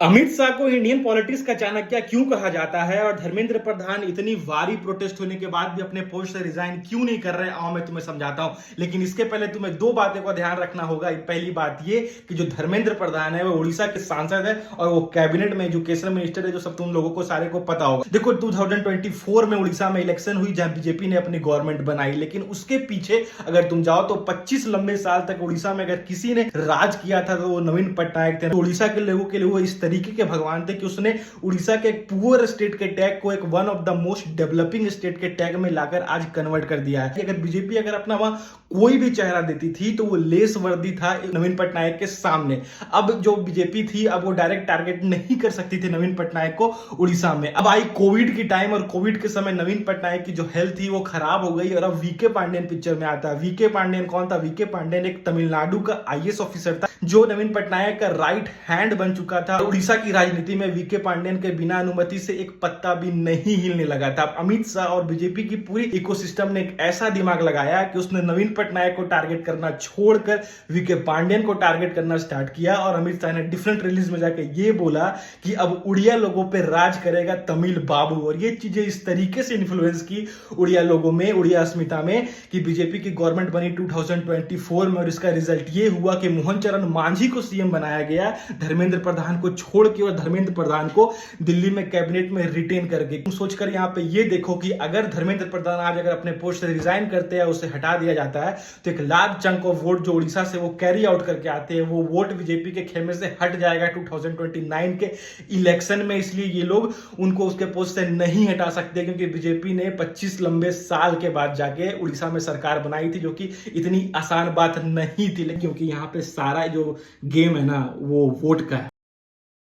अमित शाह को Indian politics का चाणक्य क्यों कहा जाता है और धर्मेंद्र प्रधान इतनी भारी प्रोटेस्ट होने के बाद भी अपने पोस्ट से रिजाइन क्यों नहीं कर रहे, आओ मैं तुम्हें समझाता हूं। लेकिन इसके पहले तुम्हें दो बातों का ध्यान रखना होगा। पहली बात ये कि जो धर्मेंद्र प्रधान है वो उड़ीसा के सांसद है और वो कैबिनेट में एजुकेशन मिनिस्टर है, जो सब तुम लोगों को सारे को पता होगा। देखो 2024 में उड़ीसा में इलेक्शन हुई जहां बीजेपी ने अपनी गवर्नमेंट बनाई, लेकिन उसके पीछे अगर तुम जाओ तो 25 लंबे साल तक उड़ीसा में अगर किसी ने राज किया था तो वो नवीन पटनायक थे। उड़ीसा के लोगों के लिए वो इस तरीके के भगवान थे कि उसने उड़ीसा के एक पुअर स्टेट के टैग को एक one of the most developing state के टैग में लाकर आज कन्वर्ट कर दिया है। अगर बीजेपी अगर अपना वहां कोई भी चेहरा देती थी तो वो लेस वर्दी था नवीन पटनायक के सामने। अब जो बीजेपी थी अब वो डायरेक्ट टारगेट नहीं कर सकती थी नवीन पटनायक को उड़ीसा में। अब आई कोविड की टाइम और कोविड के समय नवीन पटनायक की जो हेल्थ थी वो खराब हो गई और अब वीके पांडेयन पिक्चर में आता है। वीके पांडेयन कौन था? वीके पांडेयन एक तमिलनाडु का आईएएस ऑफिसर था जो नवीन पटनायक का राइट हैंड बन चुका था। उड़ीसा की राजनीति में वीके पांडेयन के बिना अनुमति से एक पत्ता भी नहीं हिलने लगा था। अमित शाह और बीजेपी की पूरी इकोसिस्टम ने एक ऐसा दिमाग लगाया कि उसने नवीन पटनायक को टारगेट करना छोड़कर वीके पांडेयन को टारगेट करना स्टार्ट किया और अमित शाह ने डिफरेंट रिलीज में जाकर ये बोला कि अब उड़िया लोगों पे राज करेगा तमिल बाबू। और ये चीजें इस तरीके से इन्फ्लुएंस की उड़िया लोगों में, उड़िया अस्मिता में, कि बीजेपी की गवर्नमेंट बनी 2024 में और इसका रिजल्ट ये हुआ कि मोहन चरण मांझी को सीएम बनाया गया धर्मेंद्र प्रधान को छोड़ के, और धर्मेंद्र प्रधान को दिल्ली में कैबिनेट में रिटेन करके। तुम सोचकर यहाँ पे ये देखो कि अगर धर्मेंद्र प्रधान आज अगर अपने पोस्ट से रिजाइन करते हैं, उसे हटा दिया जाता है, तो एक लार्ज चंक ऑफ वोट जो उड़ीसा से वो कैरी आउट करके आते हैं वो वोट बीजेपी के खेमे से हट जाएगा 2029 के इलेक्शन में। इसलिए ये लोग उनको उसके पोस्ट से नहीं हटा सकते, क्योंकि बीजेपी ने 25 लंबे साल के बाद जाके उड़ीसा में सरकार बनाई थी, जो कि इतनी आसान बात नहीं थी। क्योंकि यहाँ पे सारा जो गेम है ना वो वोट का है।